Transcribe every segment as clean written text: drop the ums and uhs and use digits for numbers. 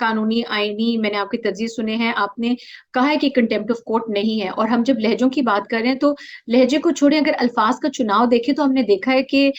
قانونی آئینی میں نے آپ کے تجزیے سنے ہیں، آپ نے کہا ہے کہ کنٹمپٹ آف کورٹ نہیں ہے، اور ہم جب لہجوں کی بات کر رہے ہیں تو لہجے کو چھوڑیں، اگر الفاظ کا چناؤ دیکھیں تو ہم نے دیکھا ہے کہ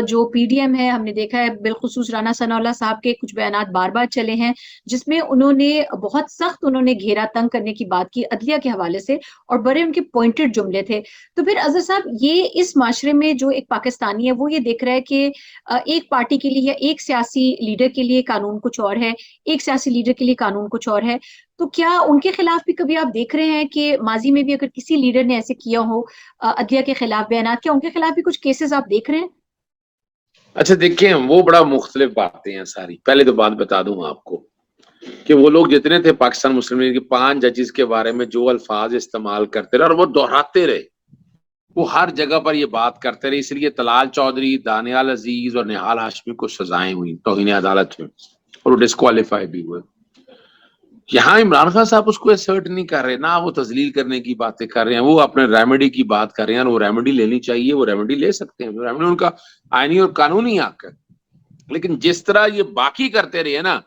جو پی ڈی ایم ہے، ہم نے دیکھا ہے بالخصوص رانا ثناء اللہ صاحب کے کچھ بیانات بار بار چلے ہیں جس میں انہوں نے بہت سخت انہوں نے گھیرا تنگ کرنے کی بات کی عدلیہ کے حوالے سے، اور بڑے ان کے پوائنٹڈ جملے تھے۔ تو پھر اظہر صاحب، یہ اس معاشرے میں جو ایک پاکستانی ہے وہ یہ دیکھ رہا ہے کہ ایک پارٹی کے لیے یا ایک سیاسی لیڈر کے لیے قانون کچھ اور ہے، ایک سیاسی لیڈر کے لیے قانون کچھ اور ہے، تو کیا ان کے خلاف بھی کبھی آپ دیکھ رہے ہیں کہ ماضی میں بھی اگر کسی لیڈر نے ایسے کیا ہو عدلیہ کے خلاف بیانات، کیا ان کے خلاف بھی کچھ کیسز آپ دیکھ رہے ہیں؟ اچھا دیکھیں، وہ بڑا مختلف باتیں ہیں ساری. پہلے تو بات بتا دوں آپ کو کہ وہ لوگ جتنے تھے پاکستان مسلم لیگ کے 5 ججز کے بارے میں جو الفاظ استعمال کرتے رہے اور وہ دہراتے رہے، وہ ہر جگہ پر یہ بات کرتے رہے، اس لیے طلال چودھری، دانیال عزیز اور نہال ہاشمی کو سزائیں ہوئی توہین عدالت میں، اور وہ ڈسکوالیفائی بھی ہوئے. یہاں عمران خان صاحب اس کو اسرٹ نہیں کر رہے، نہ وہ تذلیل کرنے کی باتیں کر رہے ہیں، وہ اپنے ریمیڈی کی بات کر رہے ہیں، اور وہ ریمیڈی لینی چاہیے، وہ ریمیڈی لے سکتے ہیں، ریمیڈی ان کا آئینی اور قانونی حق ہے. لیکن جس طرح یہ باقی کرتے رہے نا،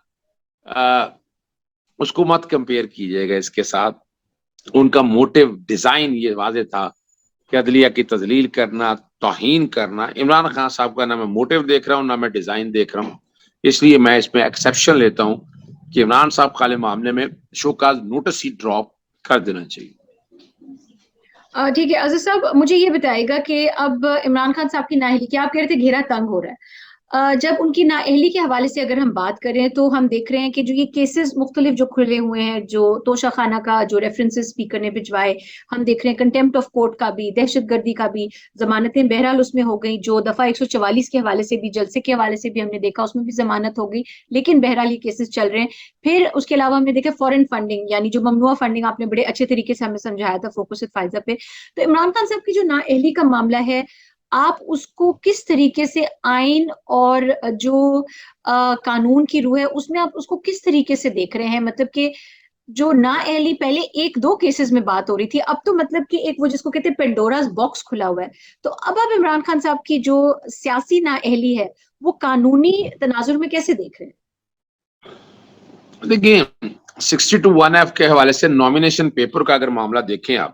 اس کو مت کمپیئر کیجیے گا اس کے ساتھ. ان کا موٹو ڈیزائن یہ واضح تھا کہ عدلیہ کی تذلیل کرنا، توہین کرنا. عمران خان صاحب کا نہ میں موٹو دیکھ رہا ہوں نہ میں ڈیزائن دیکھ رہا ہوں، اس لیے میں اس میں ایکسیپشن لیتا ہوں کہ عمران صاحب خالے معاملے میں شوکاز نوٹس ہی ڈراپ کر دینا چاہیے. ٹھیک ہے اظہر صاحب، مجھے یہ بتائے گا کہ اب عمران خان صاحب کی نااہلی، کیا آپ کہہ رہے تھے گھیرا تنگ ہو رہا ہے، جب ان کی نااہلی کے حوالے سے اگر ہم بات کریں تو ہم دیکھ رہے ہیں کہ جو یہ کیسز مختلف جو کھلے ہوئے ہیں، جو توشہ خانہ کا جو ریفرنسز اسپیکر نے بھجوائے، ہم دیکھ رہے ہیں کنٹمپٹ آف کورٹ کا بھی، دہشت گردی کا بھی، ضمانتیں بہرحال اس میں ہو گئی، جو دفعہ 144 کے حوالے سے بھی، جلسے کے حوالے سے بھی ہم نے دیکھا اس میں بھی ضمانت ہو گئی، لیکن بہرحال یہ کیسز چل رہے ہیں. پھر اس کے علاوہ ہم نے دیکھا فورن فنڈنگ، یعنی جو ممنوع فنڈنگ، آپ نے بڑے اچھے طریقے سے ہمیں سمجھایا تھا فوکس وتھ فائزہ پہ. تو عمران خان صاحب کی جو نااہلی کا معاملہ ہے، آپ اس کو کس طریقے سے آئین اور جو قانون کی روح ہے اس میں آپ اس کو کس طریقے سے دیکھ رہے ہیں؟ مطلب کہ جو نااہلی پہلے ایک دو کیسز میں بات ہو رہی تھی، اب تو مطلب کہ ایک وہ جس کو کہتے ہیں پینڈوراز باکس کھلا ہوا ہے. تو اب آپ عمران خان صاحب کی جو سیاسی نااہلی ہے وہ قانونی تناظر میں کیسے دیکھ رہے ہیں؟ دیکھیں، 62(1)(f) کے حوالے سے نامینیشن پیپر کا اگر معاملہ دیکھیں آپ،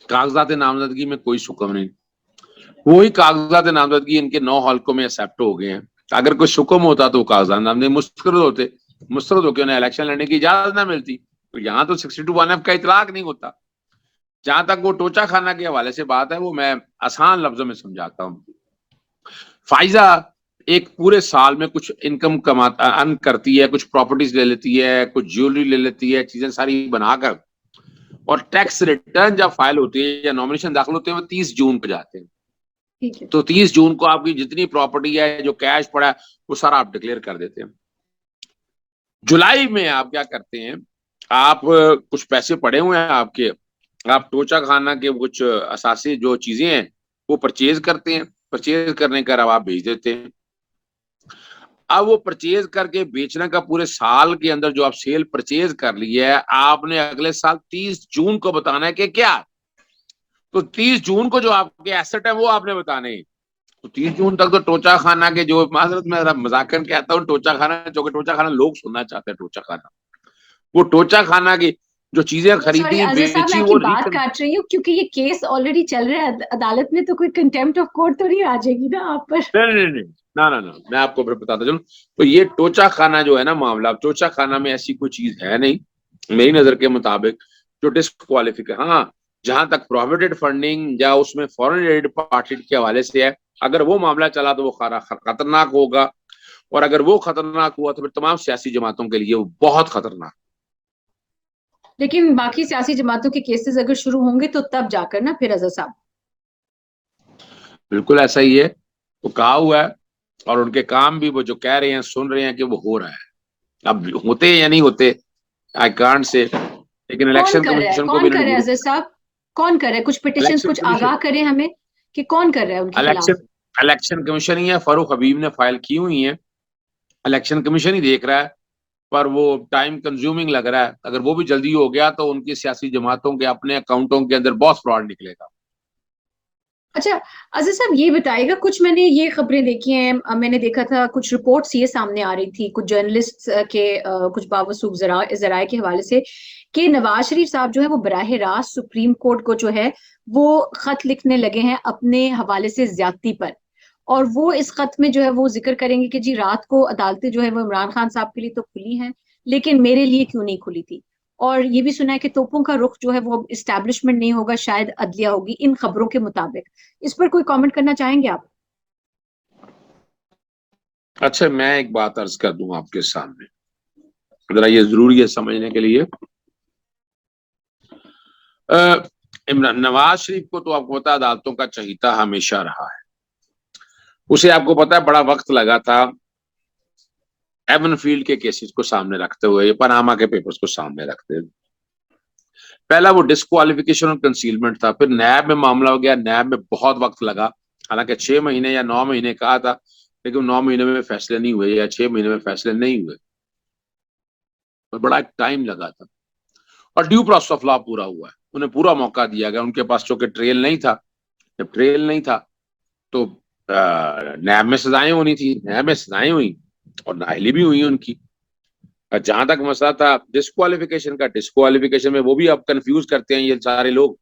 کاغذات نامزدگی میں کوئی شکم نہیں، وہی کاغذات نامزدگی ان کے 9 حلقوں میں ایکسیپٹ ہو گئے ہیں. اگر کوئی شکم ہوتا تو کاغذات نامزدگی مسترد ہو کے انہیں الیکشن لڑنے کی اجازت نہ ملتی. تو یہاں تو 62(1)(f) کا اطلاق نہیں ہوتا. جہاں تک وہ ٹوچا خانہ کے حوالے سے بات ہے، وہ میں آسان لفظوں میں سمجھاتا ہوں. فائزہ ایک پورے سال میں کچھ انکم ارن کرتی ہے، کچھ پراپرٹیز لے لیتی ہے، کچھ جیولری لے لیتی ہے، چیزیں ساری بنا کر، اور ٹیکس ریٹرن جب فائل ہوتی ہے یا نامینیشن داخل ہوتے ہیں وہ 30 جون پہ جاتے ہیں. ٹھیک ہے. تو 30 جون کو آپ کی جتنی پراپرٹی ہے، جو کیش پڑا ہے، وہ سارا آپ ڈکلیئر کر دیتے ہیں. جولائی میں آپ کیا کرتے ہیں، آپ کچھ پیسے پڑے ہوئے ہیں آپ کے، آپ ٹوچا خانہ کے کچھ اساسی جو چیزیں ہیں وہ پرچیز کرتے ہیں، پرچیز کرنے کا آپ بھیج دیتے ہیں. اب وہ پرچیز کر کے بیچنے کا پورے سال کے اندر جو آپ سیل پرچیز کر لی ہے، آپ نے اگلے سال 30 جون کو بتانا ہے کہ کیا. تو 30 جون کو جو آپ کے ایسٹ ہے وہ آپ نے بتانے ہیں. تو 30 جون تک تو ٹوچا خانہ کے جو معذرت میں مذاکر کہتا ہوں ٹوچا خانہ، جو کہ ٹوچا خانہ لوگ سننا چاہتے ہیں، ٹوچا خانہ، وہ ٹوچا خانہ کی جو چیزیں سوری خریدی اظہر صاحب، میں بیچی آپ کی وہ بات کاٹ رہی ہوں کیونکہ یہ کیس آلریڈی چل رہا ہے عدالت میں، تو کوئی کنٹمپٹ آف کورٹ تو نہیں آ جائے گی نا آپ پر؟ نہیں، نہ میں آپ کو بتاتا چلوں. تو یہ ٹوچا خانہ جو ہے نا معاملہ، ٹوچا خانہ میں ایسی کوئی چیز ہے نہیں میری نظر کے مطابق جو ڈسکوالیفک ہے. ہاں، جہاں تک پروویڈنٹ فنڈنگ یا اس میں فورن ایڈ پارٹی کے حوالے سے ہے، اگر وہ معاملہ چلا تو وہ خطرناک ہوگا، اور اگر وہ خطرناک ہوا تو پھر تمام سیاسی جماعتوں کے لیے وہ بہت خطرناک. لیکن باقی سیاسی جماعتوں کے کیسز اگر شروع ہوں گے تو تب جا کر نا پھر اظہر صاحب. بالکل ایسا ہی ہے، وہ کہا ہوا ہے، اور ان کے کام بھی وہ جو کہہ رہے ہیں سن رہے ہیں کہ وہ ہو رہا ہے. اب ہوتے یا نہیں ہوتے آئی کانٹ سے، لیکن کون الیکشن کر رہا ہے، کمیشن کو بھی کون کر انہوں رہا نے ہے اظہر صاحب؟ کون کر رہا ہے؟ کچھ پٹیشنز الیکشن کچھ کمیشن آگاہ کریں ہمیں کہ کون کر رہا ہے ان کے خلاف؟ الیکشن کمیشن ہی ہے، فاروق حبیب نے فائل کی ہوئی ہیں، الیکشن کمیشن ہی دیکھ رہا ہے. پر وہ ٹائم کنزیومنگ لگ رہا ہے، اگر وہ بھی جلدی ہو گیا تو ان کی سیاسی جماعتوں کے اپنے اکاؤنٹوں کے اندر بہت فراڈ نکلے گا. اچھا عزیز صاحب یہ بتائیے گا، کچھ میں نے یہ خبریں دیکھی ہیں، میں نے دیکھا تھا کچھ رپورٹس یہ سامنے آ رہی تھی کچھ جرنلسٹ کے کچھ باوثوق ذرائع کے حوالے سے کہ نواز شریف صاحب جو ہے وہ براہ راست سپریم کورٹ کو جو ہے وہ خط لکھنے لگے ہیں اپنے حوالے سے زیادتی پر، اور وہ اس خط میں جو ہے وہ ذکر کریں گے کہ جی رات کو عدالتیں جو ہے وہ عمران خان صاحب کے لیے تو کھلی ہیں لیکن میرے لیے کیوں نہیں کھلی تھی، اور یہ بھی سنا ہے کہ توپوں کا رخ جو ہے وہ اسٹیبلشمنٹ نہیں ہوگا، شاید عدلیہ ہوگی ان خبروں کے مطابق۔ اس پر کوئی کامنٹ کرنا چاہیں گے آپ؟ اچھا میں ایک بات عرض کر دوں آپ کے سامنے، ذرا یہ ضروری ہے سمجھنے کے لیے۔ نواز شریف کو تو آپ کو پتا عدالتوں کا چہیتا ہمیشہ رہا ہے، اسے آپ کو پتا ہے بڑا وقت لگا تھا ایون فیلڈ کے کیسز کو سامنے رکھتے ہوئے، پاناما کے پیپرز کو سامنے رکھتے ہوئے۔ پہلا وہ ڈسکوالیفیکیشن اور کنسیلمنٹ تھا، پھر نیب میں معاملہ ہو گیا، نیب میں بہت وقت لگا، حالانکہ 6 مہینے یا 9 مہینے کہا تھا، لیکن 9 مہینے میں فیصلے نہیں ہوئے یا 6 مہینے میں فیصلے نہیں ہوئے، اور بڑا ٹائم لگا تھا۔ اور ڈیو پروسیس آف لا پورا ہوا ہے، انہیں پورا موقع دیا گیا، ان کے پاس چونکہ ٹریل نہیں تھا، جب ٹریل نہیں تھا تو نیب میں سزائیں ہونی تھی، نیب میں سزائیں ہوئی اور نااہلی بھی ہوئی ان کی۔ جہاں تک مسئلہ تھا ڈسکوالیفیکیشن کا، ڈسکوالیفیکیشن میں وہ بھی اب کنفیوز کرتے ہیں یہ سارے لوگ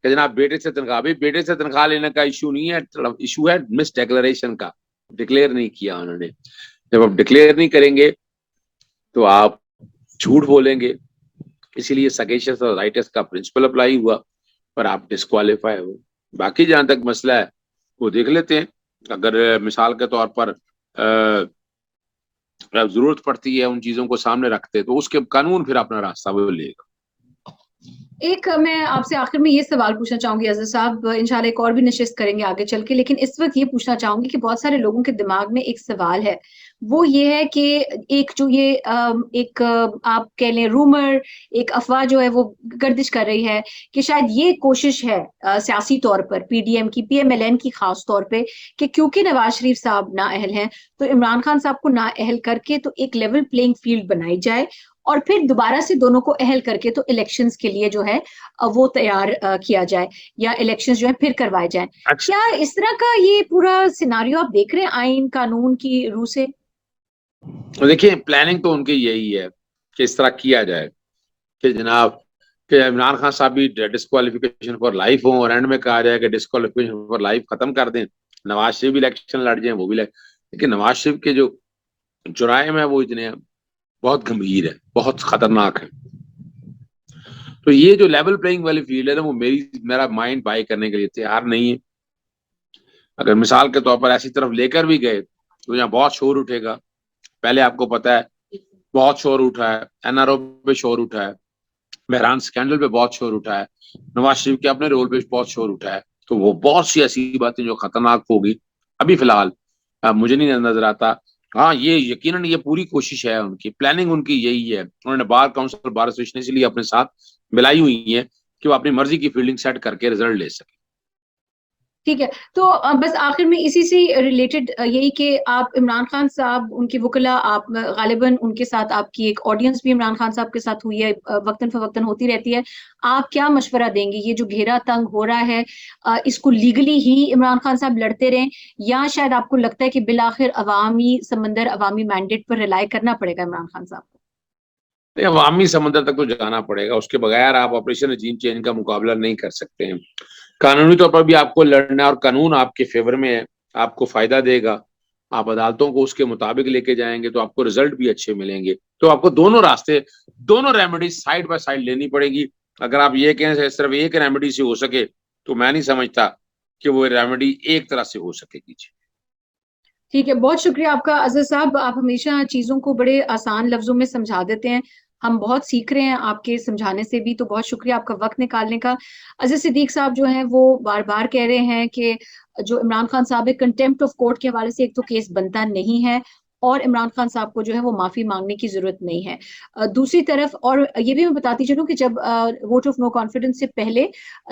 کہ جناب بیٹے سے تنخواہ، بھی بیٹے سے تنخواہ لینے کا ایشو نہیں ہے، ایشو ہے مس ڈیکلریشن کا، ڈکلیئر نہیں کیا انہوں نے۔ جب آپ ڈکلیئر نہیں کریں گے تو آپ جھوٹ بولیں گے، اسی لیے سگیشس اور رائٹس کا پرنسپل اپلائی ہوا پر آپ ڈسکوالیفائی ہو۔ باقی جہاں تک مسئلہ ہے وہ دیکھ لیتے ہیں، اگر مثال کے طور پر ضرورت پڑتی ہے ان چیزوں کو سامنے رکھتے تو اس کے قانون پھر اپنا راستہ وہ لے گا۔ ایک میں آپ سے آخر میں یہ سوال پوچھنا چاہوں گی عزیز صاحب، انشاءاللہ ایک اور بھی نشست کریں گے آگے چل کے، لیکن اس وقت یہ پوچھنا چاہوں گی کہ بہت سارے لوگوں کے دماغ میں ایک سوال ہے، وہ یہ ہے کہ ایک جو یہ ایک آپ کہہ لیں رومر، ایک افواہ جو ہے وہ گردش کر رہی ہے کہ شاید یہ کوشش ہے سیاسی طور پر پی ڈی ایم کی، پی ایم ایل این کی خاص طور پہ، کہ کیونکہ نواز شریف صاحب نااہل ہیں تو عمران خان صاحب کو نااہل کر کے تو ایک لیول پلینگ فیلڈ بنائی جائے، اور پھر دوبارہ سے دونوں کو اہل کر کے تو الیکشنز کے لیے جو ہے وہ تیار کیا جائے، یا الیکشنز جو ہے پھر کروائے جائیں۔ اچھا کیا اس طرح کا یہ پورا سیناریو آپ دیکھ رہے ہیں آئین قانون کی روح سے؟ دیکھیں پلاننگ تو ان کی یہی ہے کہ اس طرح کیا جائے کہ جناب کہ عمران خان صاحب بھی ڈسکوالیفیکیشن فار لائف ہوں، اور اینڈ میں کہا جائے کہ ڈسکوالیفیکیشن فار لائف ختم کر دیں، نواز شریف بھی الیکشن لڑ جائیں وہ بھی لیکن نواز شریف کے جو جرائم ہے وہ اتنے بہت گمبھیر ہے، بہت خطرناک ہے۔ تو یہ جو لیول پلینگ والی فیلڈ ہے نا وہ میرا مائنڈ بائی کرنے کے لیے تیار نہیں ہے۔ اگر مثال کے طور پر ایسی طرف لے کر بھی گئے تو یہاں بہت شور اٹھے گا، پہلے آپ کو پتا ہے بہت شور اٹھا ہے، این آر او پہ شور اٹھا ہے، بہران سکینڈل پہ بہت شور اٹھا ہے، نواز شریف کے اپنے رول پہ بہت شور اٹھا ہے، تو وہ بہت سی ایسی باتیں جو خطرناک ہوگی ابھی فی الحال مجھے نہیں نظر آتا۔ ہاں یہ یقیناً یہ پوری کوشش ہے ان کی، پلاننگ ان کی یہی ہے، انہوں نے بار کاؤنسل بار ایسوسیشن اس لیے اپنے ساتھ ملائی ہوئی ہے کہ وہ اپنی مرضی کی فیلڈنگ سیٹ کر کے رزلٹ لے سکے۔ ٹھیک ہے، تو بس آخر میں اسی سے ریلیٹڈ یہی کہ آپ عمران خان صاحب ان کی وکلا، آپ غالباً ان کے ساتھ آپ کی ایک آڈینس بھی عمران خان صاحب کے ساتھ ہوئی ہے، وقتاً فوقتاً ہوتی رہتی ہے، آپ کیا مشورہ دیں گے؟ یہ جو گھیرا تنگ ہو رہا ہے اس کو لیگلی ہی عمران خان صاحب لڑتے رہیں، یا شاید آپ کو لگتا ہے کہ بالآخر عوامی سمندر، عوامی مینڈیٹ پر ریلائی کرنا پڑے گا عمران خان صاحب کو؟ عوامی سمندر تک تو جانا پڑے گا، اس کے بغیر آپ آپریشن رجیم چینج کا مقابلہ نہیں کر سکتے ہیں۔ قانونی طور پر بھی آپ کو لڑنا ہے، اور قانون آپ کے فیور میں ہے، آپ کو فائدہ دے گا، آپ عدالتوں کو اس کے مطابق لے کے جائیں گے تو آپ کو رزلٹ بھی اچھے ملیں گے۔ تو آپ کو دونوں راستے، دونوں ریمیڈیز سائڈ بائی سائڈ لینی پڑے گی۔ اگر آپ یہ کہیں صرف ایک ریمیڈی سے ہو سکے تو میں نہیں سمجھتا کہ وہ ریمیڈی ایک طرح سے ہو سکے گی۔ ٹھیک ہے، بہت شکریہ آپ کا عزیز صاحب، آپ ہمیشہ چیزوں کو بڑے آسان لفظوں میں سمجھا دیتے ہیں، ہم بہت سیکھ رہے ہیں آپ کے سمجھانے سے بھی، تو بہت شکریہ آپ کا وقت نکالنے کا۔ عزیز صدیق صاحب جو ہیں وہ بار بار کہہ رہے ہیں کہ جو عمران خان صاحب کنٹیمپٹ آف کورٹ کے حوالے سے ایک تو کیس بنتا نہیں ہے، اور عمران خان صاحب کو جو ہے وہ معافی مانگنے کی ضرورت نہیں ہے۔ دوسری طرف، اور یہ بھی میں بتاتی چلوں کہ جب ووٹ آف نو کانفیڈنس سے پہلے،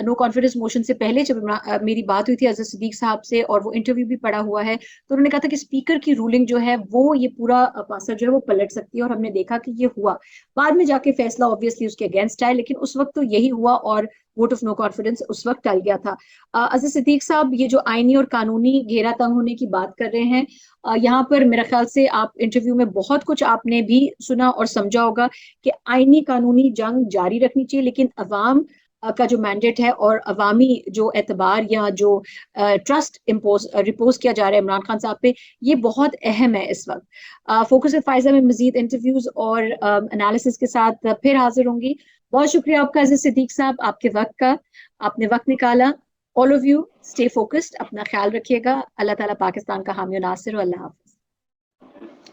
نو کانفیڈنس موشن سے پہلے جب میری بات ہوئی تھی عزیز صدیق صاحب سے، اور وہ انٹرویو بھی پڑا ہوا ہے، تو انہوں نے کہا تھا کہ اسپیکر کی رولنگ جو ہے وہ یہ پورا پاسا جو ہے وہ پلٹ سکتی ہے، اور ہم نے دیکھا کہ یہ ہوا۔ بعد میں جا کے فیصلہ obviously اس کے اگینسٹ ہے، لیکن اس وقت تو یہی ہوا، اور ووٹ آف نو کانفیڈنس اس وقت ٹل گیا تھا۔ اظہر صدیق صاحب، یہ جو آئینی اور قانونی گھیرا تنگ ہونے کی بات کر رہے ہیں، یہاں پر میرا خیال سے آپ انٹرویو میں بہت کچھ آپ نے بھی سنا اور سمجھا ہوگا کہ آئینی قانونی جنگ جاری رکھنی چاہیے، لیکن عوام کا جو مینڈیٹ ہے اور عوامی جو اعتبار یا جو ٹرسٹ ریپوز کیا جا رہا ہے عمران خان صاحب پہ، یہ بہت اہم ہے اس وقت۔ فوکس وتھ فائزہ میں مزید انٹرویوز اور انالیسس کے ساتھ پھر حاضر ہوں گی۔ بہت شکریہ آپ کا عزیز صدیق صاحب، آپ کے وقت کا، آپ نے وقت نکالا۔ all of you stay focused، اپنا خیال رکھیے گا۔ اللہ تعالیٰ پاکستان کا حامی و ناصر ہو۔ اللہ حافظ۔